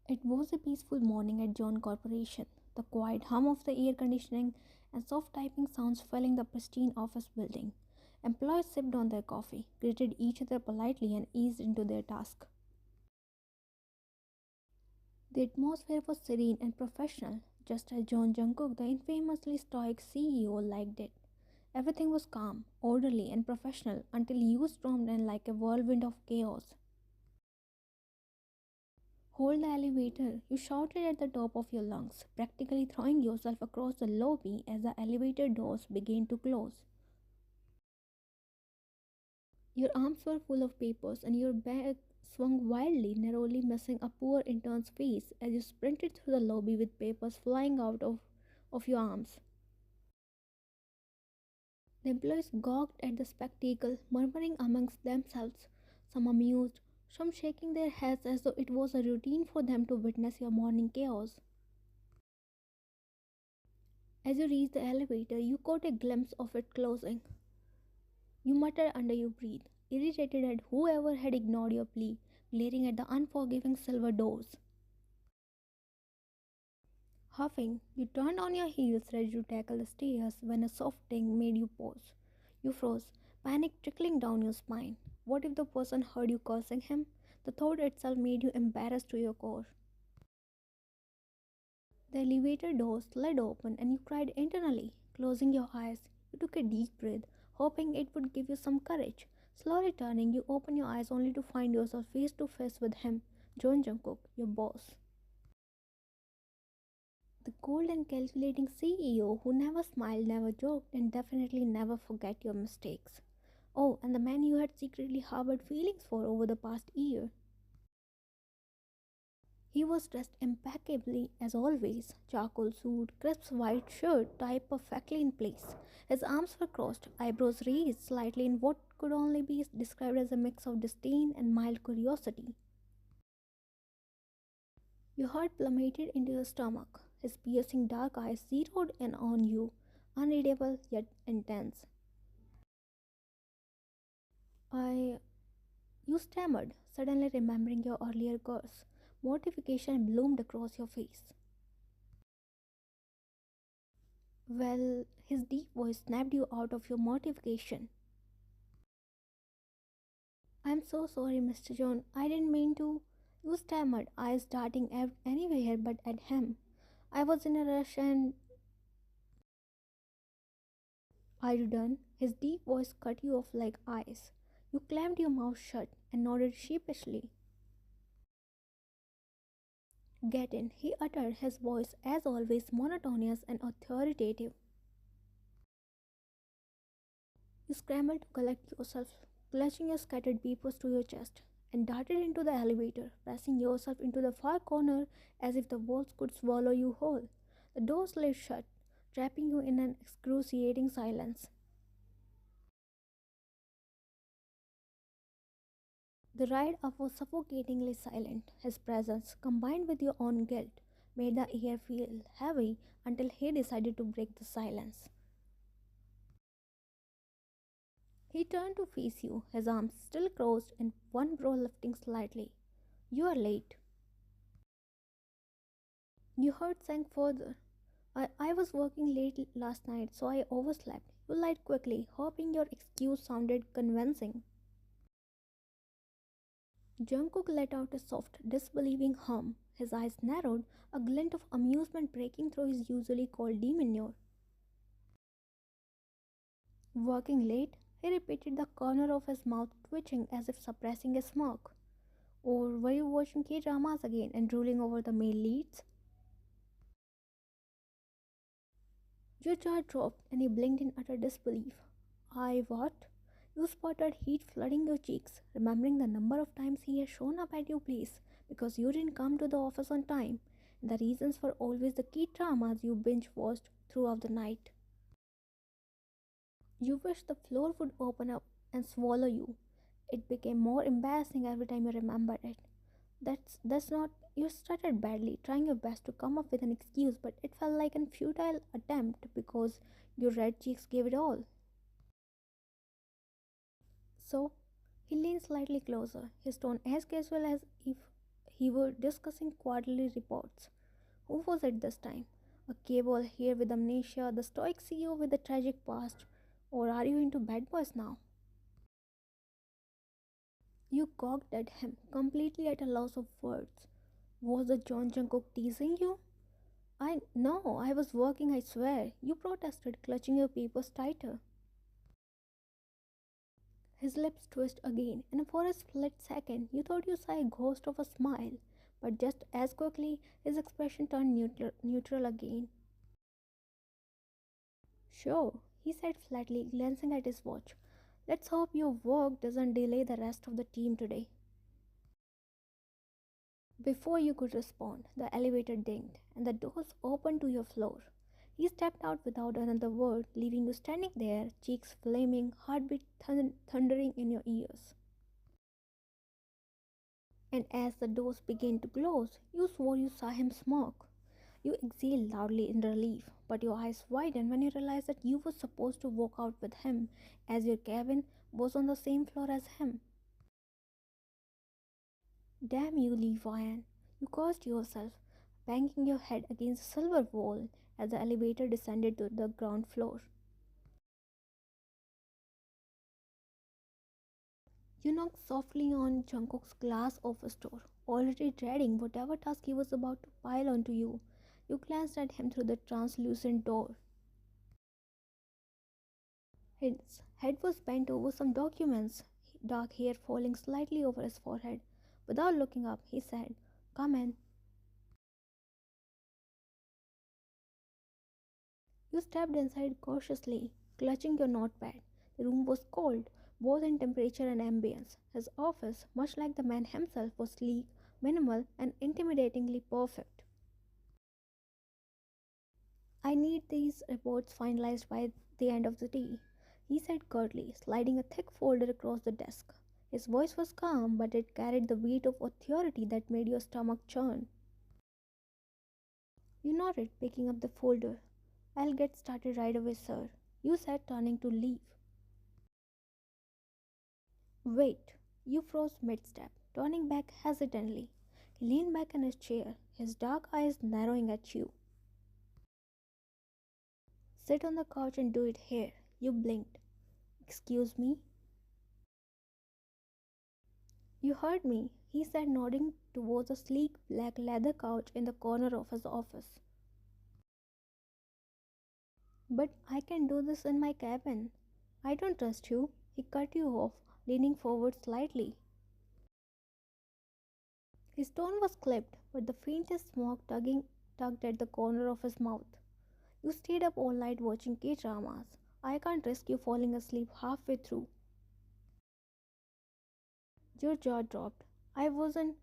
It was a peaceful morning at John Corporation. The quiet hum of the air conditioning and soft typing sounds filling the pristine office building. Employees sipped on their coffee, greeted each other politely, and eased into their task. The atmosphere was serene and professional, just as John Jungkook, the infamously stoic CEO, liked it. Everything was calm, orderly, and professional until you stormed in like a whirlwind of chaos. Hold the elevator, you shouted at the top of your lungs, practically throwing yourself across the lobby as the elevator doors began to close. Your arms were full of papers and your bag swung wildly, narrowly missing a poor intern's face as you sprinted through the lobby with papers flying out of your arms. The employees gawked at the spectacle, murmuring amongst themselves, some amused, some shaking their heads as though it was a routine for them to witness your morning chaos. As you reached the elevator, you caught a glimpse of it closing. You muttered under your breath, irritated at whoever had ignored your plea, glaring at the unforgiving silver doors. Huffing, you turned on your heels ready to tackle the stairs when a soft ding made you pause. You froze, panic trickling down your spine. What if the person heard you cursing him? The thought itself made you embarrassed to your core. The elevator door slid open and you cried internally. Closing your eyes, you took a deep breath, hoping it would give you some courage. Slowly turning, you opened your eyes only to find yourself face to face with him, John Jungkook, your boss. The cold and calculating CEO who never smiled, never joked, and definitely never forget your mistakes. Oh, and the man you had secretly harbored feelings for over the past year. He was dressed impeccably as always, charcoal suit, crisp white shirt tied perfectly in place. His arms were crossed, eyebrows raised slightly in what could only be described as a mix of disdain and mild curiosity. Your heart plummeted into your stomach. His piercing dark eyes zeroed in on you, unreadable yet intense. I. You stammered, suddenly remembering your earlier curse. Mortification bloomed across your face. Well, his deep voice snapped you out of your mortification. I'm so sorry, Mr. John. I didn't mean to. You stammered, eyes darting anywhere but at him. I was in a rush and. Are you done? His deep voice cut you off like ice. You clamped your mouth shut and nodded sheepishly. Get in, he uttered, his voice as always monotonous and authoritative. You scrambled to collect yourself, clutching your scattered papers to your chest, and darted into the elevator, pressing yourself into the far corner as if the walls could swallow you whole. The door slid shut, trapping you in an excruciating silence. The ride up was suffocatingly silent. His presence, combined with your own guilt, made the air feel heavy until he decided to break the silence. He turned to face you, his arms still crossed and one brow lifting slightly. You are late. Your heart sank further. I was working late last night, so I overslept. You lied quickly, hoping your excuse sounded convincing. Jungkook let out a soft, disbelieving hum. His eyes narrowed, a glint of amusement breaking through his usually cold demeanor. Working late? He repeated, the corner of his mouth twitching as if suppressing a smirk. Or were you watching K-dramas again and drooling over the male leads? Your jaw dropped and you blinked in utter disbelief. I what? You spotted heat flooding your cheeks, remembering the number of times he had shown up at your place because you didn't come to the office on time, and the reasons were always the key dramas you binge watched throughout the night. You wished the floor would open up and swallow you. It became more embarrassing every time you remembered it. That's not. You stuttered badly, trying your best to come up with an excuse, but it felt like a futile attempt because your red cheeks gave it all. So, he leaned slightly closer, his tone as casual as if he were discussing quarterly reports. Who was it this time? A cable here with amnesia, the stoic CEO with a tragic past, or are you into bad boys now? You gawked at him, completely at a loss of words. Was the John Jungkook teasing you? I no, I was working, I swear. You protested, clutching your papers tighter. His lips twisted again, and for a split second you thought you saw a ghost of a smile. But just as quickly, his expression turned neutral again. Sure, he said flatly, glancing at his watch. Let's hope your work doesn't delay the rest of the team today. Before you could respond, the elevator dinged and the doors opened to your floor. He stepped out without another word, leaving you standing there, cheeks flaming, heartbeat thundering in your ears. And as the doors began to close, you swore you saw him smoke. You exhaled loudly in relief, but your eyes widened when you realized that you were supposed to walk out with him, as your cabin was on the same floor as him. Damn you, Levian! You cursed yourself, banging your head against the silver wall as the elevator descended to the ground floor. You knocked softly on Jungkook's glass office door, already dreading whatever task he was about to pile onto you. You glanced at him through the translucent door. His head was bent over some documents, dark hair falling slightly over his forehead. Without looking up, he said, "Come in." You stepped inside cautiously, clutching your notepad. The room was cold, both in temperature and ambience. His office, much like the man himself, was sleek, minimal, and intimidatingly perfect. "I need these reports finalized by the end of the day," he said curtly, sliding a thick folder across the desk. His voice was calm, but it carried the weight of authority that made your stomach churn. You nodded, picking up the folder. "I'll get started right away, sir," you said, turning to leave. "Wait." You froze mid-step, turning back hesitantly. He leaned back in his chair, his dark eyes narrowing at you. "Sit on the couch and do it here." You blinked. "Excuse me?" "You heard me," he said, nodding towards a sleek black leather couch in the corner of his office. "But I can do this in my cabin." "I don't trust you." He cut you off, leaning forward slightly. His tone was clipped, but the faintest smoke tugged at the corner of his mouth. "You stayed up all night watching K-dramas. I can't risk you falling asleep halfway through." Your jaw dropped. "I wasn't.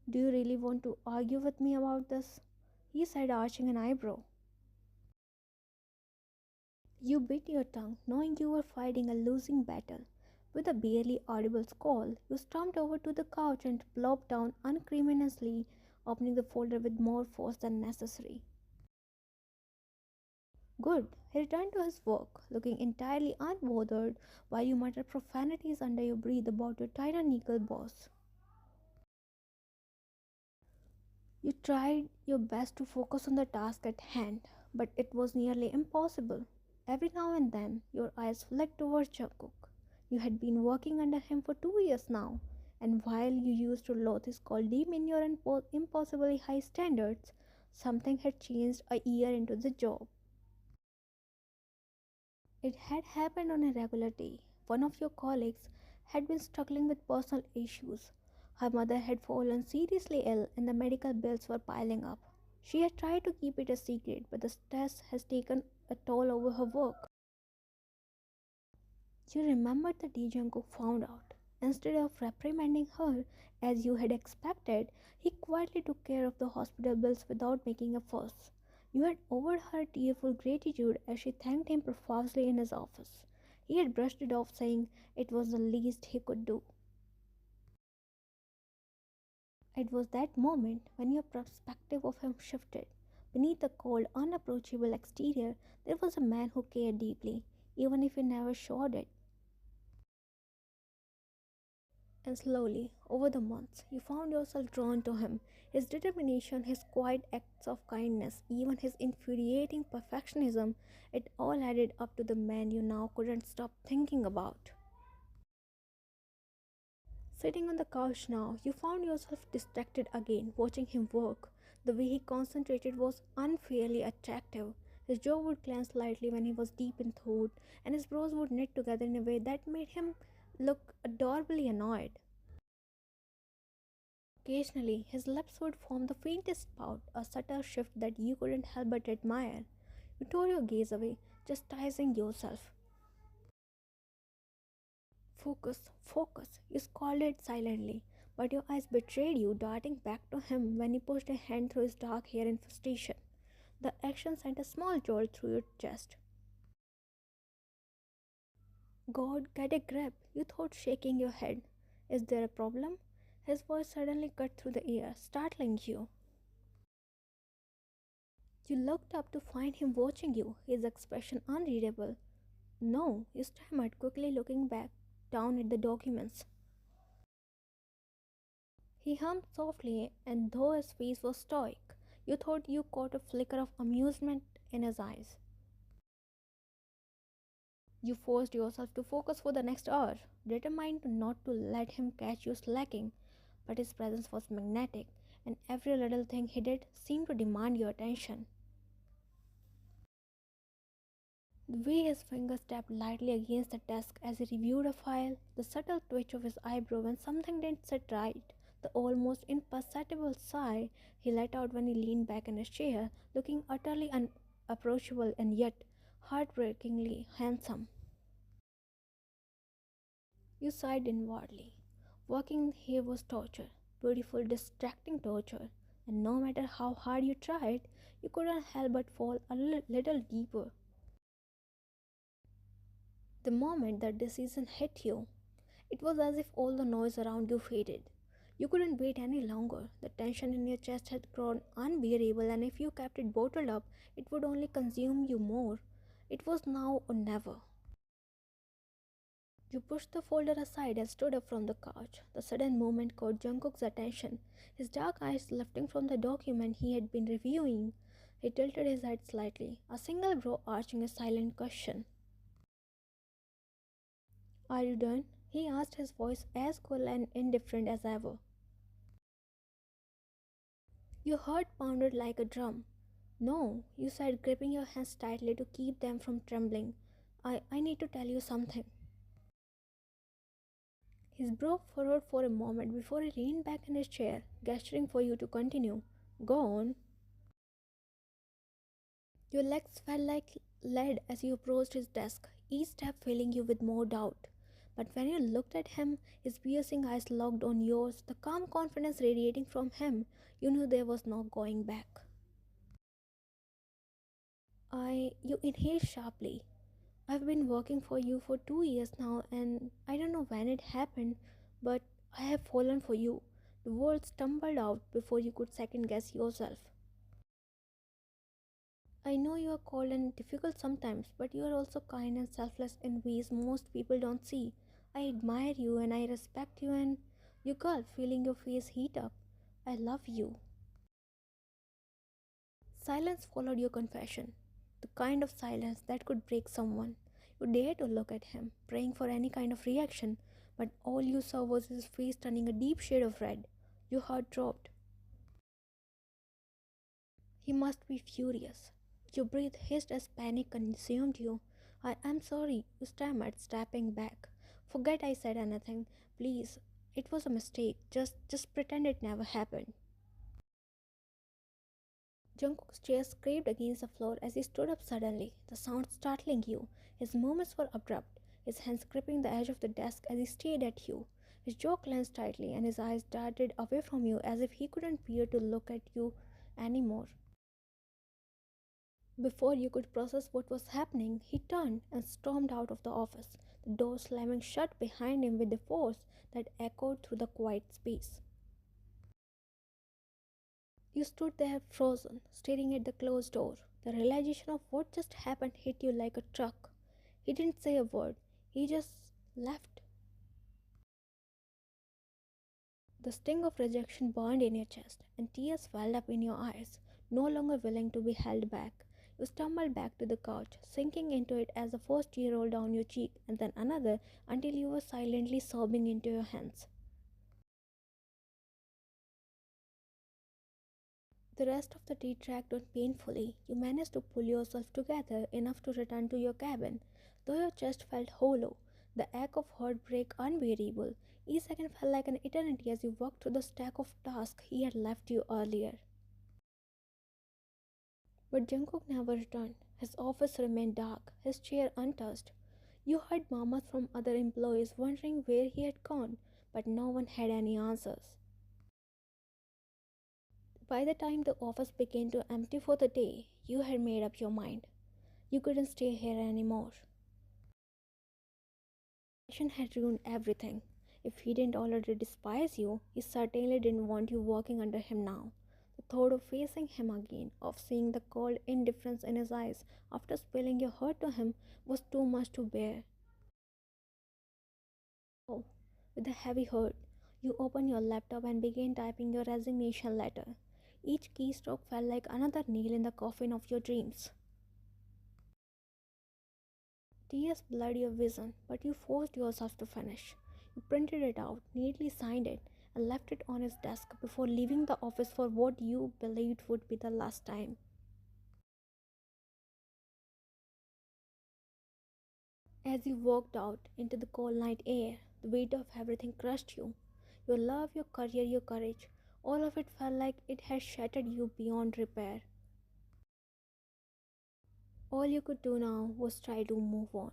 Do you really want to argue with me about this?" he said, arching an eyebrow. You bit your tongue, knowing you were fighting a losing battle. With a barely audible squall, you stormed over to the couch and plopped down unceremoniously, opening the folder with more force than necessary. "Good." He returned to his work, looking entirely unbothered while you muttered profanities under your breath about your tyrannical boss. You tried your best to focus on the task at hand, but it was nearly impossible. Every now and then, your eyes flicked towards Jungkook. You had been working under him for 2 years now, and while you used to loathe his cold demeanor and impossibly high standards, something had changed a year into the job. It had happened on a regular day. One of your colleagues had been struggling with personal issues. Her mother had fallen seriously ill and the medical bills were piling up. She had tried to keep it a secret, but the stress has taken a toll over her work. You remembered the day Jungkook found out. Instead of reprimanding her as you had expected, he quietly took care of the hospital bills without making a fuss. You had overheard tearful gratitude as she thanked him profusely in his office. He had brushed it off, saying it was the least he could do. It was that moment when your perspective of him shifted. Beneath the cold, unapproachable exterior, there was a man who cared deeply, even if he never showed it. And slowly, over the months, you found yourself drawn to him. His determination, his quiet acts of kindness, even his infuriating perfectionism, it all added up to the man you now couldn't stop thinking about. Sitting on the couch now, you found yourself distracted again, watching him work. The way he concentrated was unfairly attractive. His jaw would clench slightly when he was deep in thought, and his brows would knit together in a way that made him look adorably annoyed. Occasionally, his lips would form the faintest pout, a subtle shift that you couldn't help but admire. You tore your gaze away, chastising yourself. Focus, focus, you scolded silently, but your eyes betrayed you, darting back to him when he pushed a hand through his dark hair in frustration. The action sent a small jolt through your chest. God, get a grip, you thought, shaking your head. Is there a problem? His voice suddenly cut through the air, startling you. You looked up to find him watching you, his expression unreadable. No, you stammered, quickly looking back down at the documents. He hummed softly, and though his face was stoic, you thought you caught a flicker of amusement in his eyes. You forced yourself to focus for the next hour, determined not to let him catch you slacking, but his presence was magnetic, and every little thing he did seemed to demand your attention. The way his fingers tapped lightly against the desk as he reviewed a file, the subtle twitch of his eyebrow when something didn't sit right, the almost imperceptible sigh he let out when he leaned back in his chair, looking utterly unapproachable and yet heartbreakingly handsome. You sighed inwardly. Working here was torture, beautiful, distracting torture, and no matter how hard you tried, you couldn't help but fall a little deeper. The moment that decision hit you, it was as if all the noise around you faded. You couldn't wait any longer. The tension in your chest had grown unbearable, and if you kept it bottled up, it would only consume you more. It was now or never. You pushed the folder aside and stood up from the couch. The sudden movement caught Jungkook's attention, his dark eyes lifting from the document he had been reviewing. He tilted his head slightly, a single brow arching a silent question. Are you done? He asked, his voice as cool and indifferent as ever. Your heart pounded like a drum. No, you said, gripping your hands tightly to keep them from trembling. I need to tell you something. His brow furrowed for a moment before he leaned back in his chair, gesturing for you to continue. Go on. Your legs felt like lead as you approached his desk, each step filling you with more doubt. But when you looked at him, his piercing eyes locked on yours, the calm confidence radiating from him, you knew there was no going back. You inhaled sharply. I've been working for you for 2 years now, and I don't know when it happened, but I have fallen for you. The words stumbled out before you could second guess yourself. I know you are cold and difficult sometimes, but you are also kind and selfless in ways most people don't see. I admire you and I respect you, and you gulp, feeling your face heat up. I love you. Silence followed your confession, the kind of silence that could break someone. You dared to look at him, praying for any kind of reaction, but all you saw was his face turning a deep shade of red. Your heart dropped. He must be furious. Your breath hissed as panic consumed you. I am sorry, you stammered, stepping back. Forget I said anything. Please. It was a mistake. Just pretend it never happened. Jungkook's chair scraped against the floor as he stood up suddenly, the sound startling you. His movements were abrupt, his hands gripping the edge of the desk as he stared at you. His jaw clenched tightly and his eyes darted away from you as if he couldn't bear to look at you anymore. Before you could process what was happening, he turned and stormed out of the office, the door slamming shut behind him with a force that echoed through the quiet space. You stood there frozen, staring at the closed door. The realization of what just happened hit you like a truck. He didn't say a word, he just left. The sting of rejection burned in your chest, and tears welled up in your eyes. No longer willing to be held back, you stumbled back to the couch, sinking into it as the first tear rolled down your cheek, and then another, until you were silently sobbing into your hands. The rest of the day dragged on painfully. You managed to pull yourself together enough to return to your cabin, though your chest felt hollow, the ache of heartbreak unbearable. Each second felt like an eternity as you walked through the stack of tasks he had left you earlier. But Jungkook never returned. His office remained dark, his chair untouched. You heard murmurs from other employees wondering where he had gone, but no one had any answers. By the time the office began to empty for the day, you had made up your mind. You couldn't stay here anymore. Passion had ruined everything. If he didn't already despise you, he certainly didn't want you working under him now. The thought of facing him again, of seeing the cold indifference in his eyes after spilling your heart to him, was too much to bear. Oh, with a heavy heart, you opened your laptop and began typing your resignation letter. Each keystroke felt like another nail in the coffin of your dreams. Tears blurred your vision, but you forced yourself to finish. You printed it out, neatly signed it, and left it on his desk before leaving the office for what you believed would be the last time. As you walked out into the cold night air, the weight of everything crushed you. Your love, your career, your courage, all of it felt like it had shattered you beyond repair. All you could do now was try to move on.